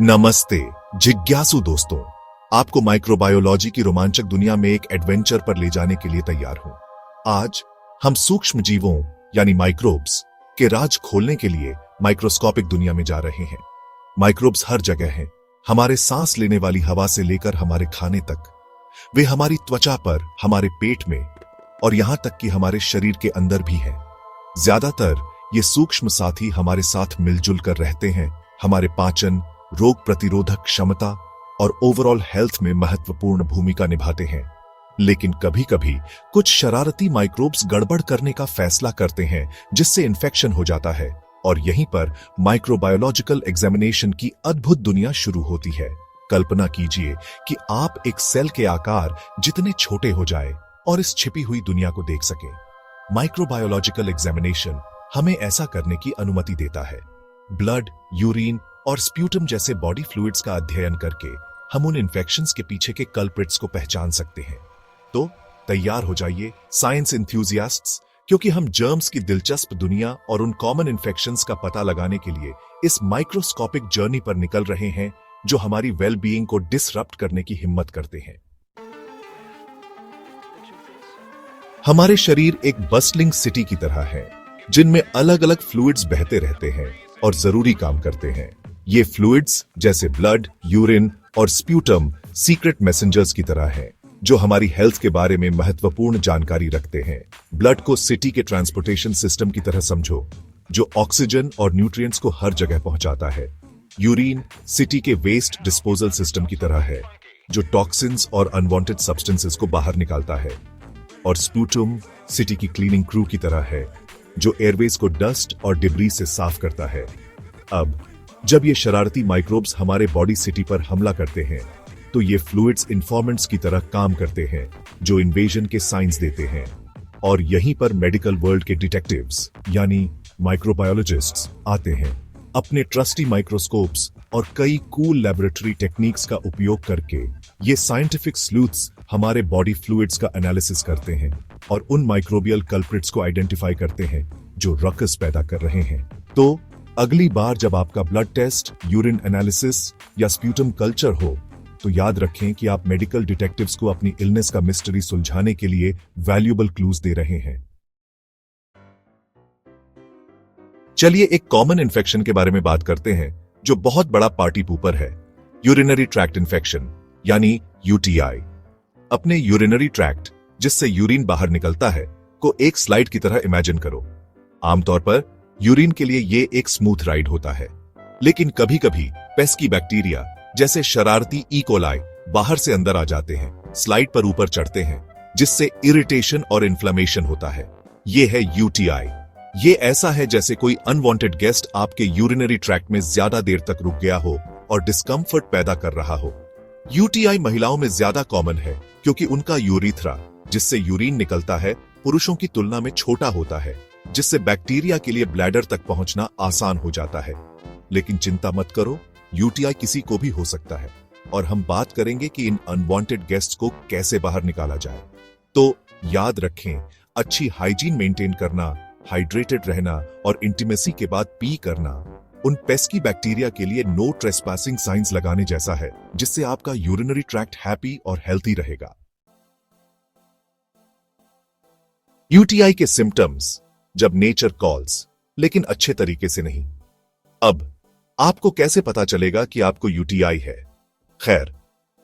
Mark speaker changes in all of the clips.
Speaker 1: नमस्ते जिज्ञासु दोस्तों, आपको माइक्रोबायोलॉजी की रोमांचक दुनिया में एक एडवेंचर पर ले जाने के लिए तैयार हूं। आज हम सूक्ष्म जीवों यानी माइक्रोब्स के राज खोलने के लिए माइक्रोस्कोपिक दुनिया में जा रहे हैं। माइक्रोब्स हर जगह हैं, हमारे सांस लेने वाली हवा से लेकर हमारे खाने तक। वे हमारी त्वचा पर, हमारे पेट में और यहां तक कि हमारे शरीर के अंदर भी हैं। ज्यादातर ये सूक्ष्म साथी हमारे साथ मिलजुल कर रहते हैं, हमारे पाचन, रोग प्रतिरोधक क्षमता और ओवरऑल हेल्थ में महत्वपूर्ण भूमिका निभाते हैं। लेकिन कभी-कभी कुछ शरारती माइक्रोब्स गड़बड़ करने का फैसला करते हैं, जिससे इन्फेक्शन हो जाता है और यहीं पर माइक्रोबायोलॉजिकल एग्जामिनेशन की अद्भुत दुनिया शुरू होती है। कल्पना कीजिए कि आप एक सेल के आकार जितने छोटे हो जाए और इस छिपी हुई दुनिया को देख सकें। माइक्रोबायोलॉजिकल एग्जामिनेशन हमें ऐसा करने की अनुमति देता है। ब्लड, यूरिन और स्प्यूटम जैसे बॉडी फ्लूइड्स का अध्ययन करके हम उन इन्फेक्शंस के पीछे के कल्प्रिट्स को पहचान सकते हैं। तो तैयार हो जाइए साइंस एंथुसियास्ट्स, क्योंकि हम जर्म्स की दिलचस्प दुनिया और उन कॉमन इन्फेक्शंस का पता लगाने के लिए इस माइक्रोस्कोपिक जर्नी पर निकल रहे हैं, जो हमारी वेल बीइंग को डिसरप्ट करने की हिम्मत करते हैं। हमारे शरीर एक बस्टलिंग सिटी की तरह है, जिनमें अलग अलग फ्लूइड्स बहते रहते हैं और जरूरी काम करते हैं। ये फ्लूइड्स जैसे ब्लड, यूरिन और स्प्यूटम सीक्रेट मैसेंजर्स की तरह हैं, जो हमारी हेल्थ के बारे में महत्वपूर्ण जानकारी रखते हैं। ब्लड को सिटी के ट्रांसपोर्टेशन सिस्टम की तरह समझो, जो ऑक्सीजन और न्यूट्रिएंट्स को हर जगह पहुंचाता है। यूरिन सिटी के वेस्ट डिस्पोजल सिस्टम की तरह है, जो टॉक्सिन्स और अनवांटेड सब्सटेंसेस को बाहर निकालता है। और स्प्यूटम सिटी की क्लीनिंग क्रू की तरह है, जो एयरवेज को डस्ट और डिब्री से साफ करता है। अब जब ये शरारती माइक्रोब्स हमारे बॉडी सिटी पर हमला करते हैं, तो ये फ्लूइड्स इन्फॉर्मेंट्स की तरह काम करते हैं, जो इन्वेजन के साइंस देते हैं। और यहीं पर मेडिकल वर्ल्ड के डिटेक्टिव्स यानी माइक्रोबायोलॉजिस्ट्स आते हैं। अपने ट्रस्टी माइक्रोस्कोप्स और कई कूल लैबोरेटरी टेक्निक्स का उपयोग करके ये साइंटिफिक स्लूथ्स हमारे बॉडी फ्लूइड्स का एनालिसिस करते हैं और उन माइक्रोबियल कल्प्रिट्स को आइडेंटिफाई करते हैं जो रकस पैदा कर रहे हैं। तो अगली बार जब आपका ब्लड टेस्ट, यूरिन एनालिसिस या स्प्यूटम कल्चर हो, तो याद रखें कि आप मेडिकल डिटेक्टिव्स को अपनी इलनेस का मिस्ट्री सुलझाने के लिए वैल्यूएबल क्लूज दे रहे हैं। चलिए एक कॉमन इन्फेक्शन के बारे में बात करते हैं, जो बहुत बड़ा पार्टी पूपर है, यूरिनरी ट्रैक्ट इन्फेक्शन यानी यूटीआई। अपने यूरिनरी ट्रैक्ट, जिससे यूरिन बाहर निकलता है, को एक स्लाइड की तरह इमेजिन करो। आमतौर पर यूरिन के लिए ये एक स्मूथ राइड होता है, लेकिन कभी कभी पेस्की बैक्टीरिया जैसे शरारती ई कोलाई बाहर से अंदर आ जाते हैं, स्लाइड पर ऊपर चढ़ते हैं, जिससे इरिटेशन और इन्फ्लेमेशन होता है। ये है यूटीआई। ये ऐसा है जैसे कोई अनवांटेड गेस्ट आपके यूरिनरी ट्रैक्ट में ज्यादा देर तक रुक गया हो और डिस्कम्फर्ट पैदा कर रहा हो। यूटीआई महिलाओं में ज्यादा कॉमन है, क्योंकि उनका यूरिथ्रा, जिससे यूरिन निकलता है, पुरुषों की तुलना में छोटा होता है, जिससे बैक्टीरिया के लिए ब्लैडर तक पहुंचना आसान हो जाता है। लेकिन चिंता मत करो, यूटीआई किसी को भी हो सकता है, और हम बात करेंगे कि इन अनवांटेड गेस्ट्स को कैसे बाहर निकाला जाए। तो याद रखें, अच्छी हाइजीन मेंटेन करना, हाइड्रेटेड रहना और इंटीमेसी के बाद पी करना उन पेस्की बैक्टीरिया के लिए नो ट्रेसपासिंग साइंस लगाने जैसा है, जिससे आपका यूरिनरी ट्रैक्ट हैप्पी और हेल्थी रहेगा। यूटीआई के सिम्टम्स, जब नेचर कॉल्स, लेकिन अच्छे तरीके से नहीं। अब आपको कैसे पता चलेगा कि आपको यूटीआई है? खैर,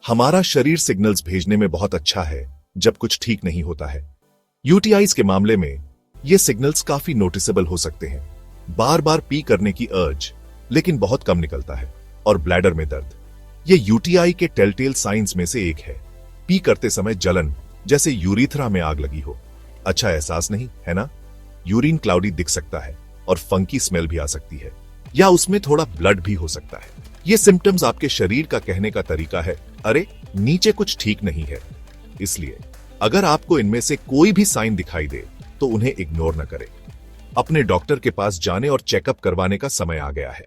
Speaker 1: हमारा शरीर सिग्नल्स भेजने में बहुत अच्छा है जब कुछ ठीक नहीं होता है। यूटीआईज के मामले में ये सिग्नल्स काफी नोटिसेबल हो सकते हैं। बार बार पी करने की अर्ज, लेकिन बहुत कम निकलता है, और ब्लैडर में दर्द। ये यूटीआई के टेलटेल साइंस में से एक है। पी करते समय जलन, जैसे यूरिथ्रा में आग लगी हो। अच्छा एहसास नहीं है ना? यूरिन क्लाउडी दिख सकता है और फंकी स्मेल भी आ सकती है, या उसमें थोड़ा ब्लड भी हो सकता है। ये सिम्टम्स आपके शरीर का कहने का तरीका है, अरे नीचे कुछ ठीक नहीं है। इसलिए अगर आपको इनमें से कोई भी साइन दिखाई दे, तो उन्हें इग्नोर न करें। अपने डॉक्टर के पास जाने और चेकअप करवाने का समय आ गया है।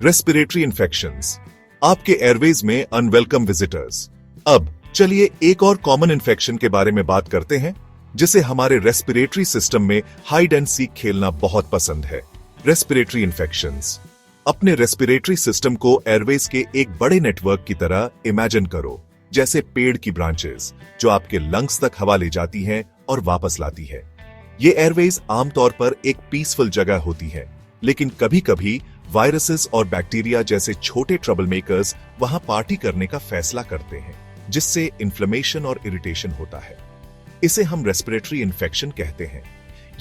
Speaker 1: रेस्पिरेटरी इन्फेक्शंस, आपके एयरवेज में अनवेलकम विजिटर्स। अब चलिए एक और कॉमन इन्फेक्शन के बारे में बात करते हैं, जिसे हमारे रेस्पिरेटरी सिस्टम में हाइड एंड सीक खेलना बहुत पसंद है। Respiratory infections. अपने रेस्पिरेटरी सिस्टम को एयरवेज के एक बड़े नेटवर्क की तरह इमेजिन करो, जैसे पेड़ की ब्रांचेस जो आपके लंग्स तक हवा ले जाती हैं और वापस लाती है। ये एयरवेज आमतौर पर एक पीसफुल जगह होती है, लेकिन कभी-कभी वायरसेस और बैक्टीरिया जैसे छोटे ट्रबल मेकर्स वहां पार्टी करने का फैसला करते हैं, जिससे इन्फ्लेमेशन और इरिटेशन होता है। इसे हम रेस्पिरेटरी इन्फेक्शन कहते हैं।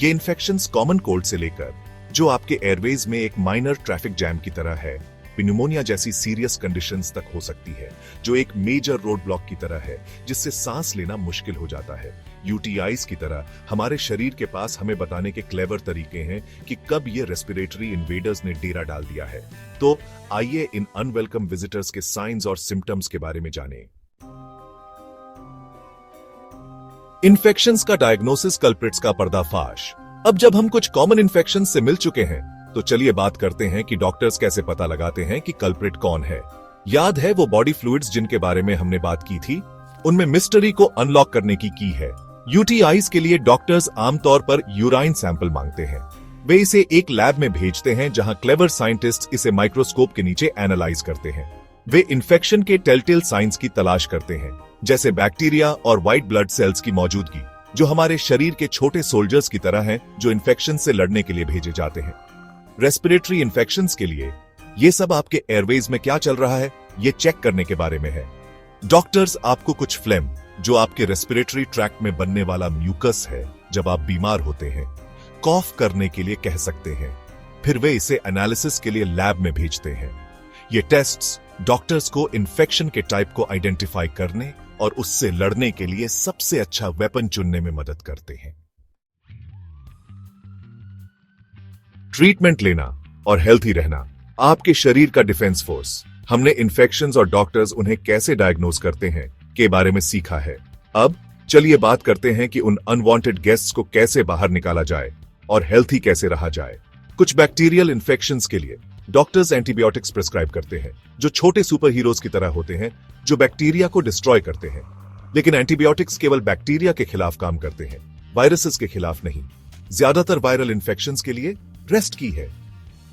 Speaker 1: ये इन्फेक्शंस कॉमन कोल्ड से लेकर जो आपके एयरवेज में एक माइनर ट्रैफिक जैम की तरह है, न्यूमोनिया जैसी सीरियस कंडीशंस तक हो सकती है, जो एक मेजर रोड ब्लॉक की तरह है, जिससे सांस लेना मुश्किल हो जाता है। यूटीआईज की तरह हमारे शरीर के पास हमें बताने के क्लेवर तरीके हैं कि कब ये रेस्पिरेटरी इन्वेडर्स ने डेरा डाल दिया है। तो आइए इन अनवेलकम विजिटर्स के साइंस और सिम्टम्स के बारे में जानें। इन्फेक्शंस का डायग्नोसिस, कल्प्रिट्स का पर्दाफाश। अब जब हम कुछ कॉमन इन्फेक्शन से मिल चुके हैं, तो चलिए बात करते हैं कि डॉक्टर्स कैसे पता लगाते हैं कि कल्प्रिट कौन है। याद है वो बॉडी फ्लूइड्स जिनके बारे में हमने बात की थी? उनमें मिस्ट्री को अनलॉक करने की है। यूटीआईज के लिए डॉक्टर्स आमतौर पर यूराइन सैंपल मांगते हैं। वे इसे एक लैब में भेजते हैं, जहां क्लेवर साइंटिस्ट इसे माइक्रोस्कोप के नीचे एनालाइज करते हैं। वे इन्फेक्शन के टेलटेल साइंस की तलाश करते हैं, जैसे बैक्टीरिया और व्हाइट ब्लड सेल्स की मौजूदगी, जो हमारे शरीर के छोटे सोल्जर्स की तरह हैं, जो इन्फेक्शन से लड़ने के लिए भेजे जाते हैं। रेस्पिरेटरी इन्फेक्शंस के लिए ये सब आपके एयरवेज में क्या चल रहा है, ये चेक करने के बारे में है। डॉक्टर्स आपको कुछ फ्लेम, जो आपके रेस्पिरेटरी ट्रैक्ट में बनने वाला म्यूकस है जब आप बीमार होते हैं, कॉफ करने के लिए कह सकते हैं। फिर वे इसे एनालिसिस के लिए लैब में भेजते हैं। ये टेस्ट्स डॉक्टर्स को इन्फेक्शन के टाइप को आइडेंटिफाई करने और उससे लड़ने के लिए सबसे अच्छा वेपन चुनने में मदद करते हैं। ट्रीटमेंट लेना और हेल्थी रहना आपके शरीर का डिफेंस फोर्स। हमने इन्फेक्शंस और डॉक्टर्स उन्हें कैसे डायग्नोज करते हैं के बारे में सीखा है। अब चलिए बात करते हैं कि उन अनवांटेड गेस्ट्स को कैसे बाहर निकाला जाए और हेल्थी कैसे रहा जाए। कुछ बैक्टीरियल इन्फेक्शंस के लिए डॉक्टर्स एंटीबायोटिक्स प्रिस्क्राइब करते हैं, जो छोटे सुपर हीरोज की तरह होते हैं, जो बैक्टीरिया को डिस्ट्रॉय करते हैं। लेकिन एंटीबायोटिक्स केवल बैक्टीरिया के खिलाफ काम करते हैं, वायरसेस के खिलाफ नहीं। ज्यादातर वायरल इन्फेक्शंस के लिए रेस्ट की है।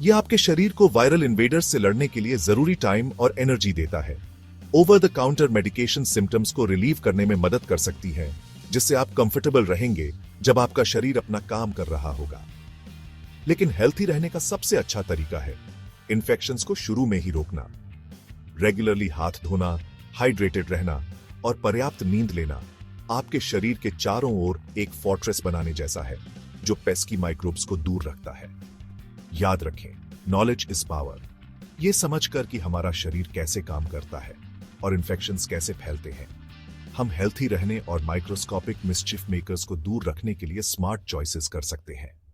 Speaker 1: यह आपके शरीर को वायरल इन्वेडर्स से लड़ने के लिए जरूरी टाइम और एनर्जी देता है। Over the counter medication symptoms को रिलीव करने में मदद कर सकती है, जिससे आप कंफर्टेबल रहेंगे जब आपका शरीर अपना काम कर रहा होगा। लेकिन हेल्थी रहने का सबसे अच्छा तरीका है इन्फेक्शंस को शुरू में ही रोकना। रेगुलरली हाथ धोना, हाइड्रेटेड रहना और पर्याप्त नींद लेना आपके शरीर के चारों ओर एक फोर्ट्रेस बनाने जैसा है, जो पेस्की माइक्रोब्स को दूर रखता है। याद रखें, नॉलेज इज पावर। यह समझकर कि हमारा शरीर कैसे काम करता है और इन्फेक्शंस कैसे फैलते हैं, हम हेल्थी रहने और माइक्रोस्कोपिक मिसचिफ मेकर्स को दूर रखने के लिए स्मार्ट चॉइसेस कर सकते हैं।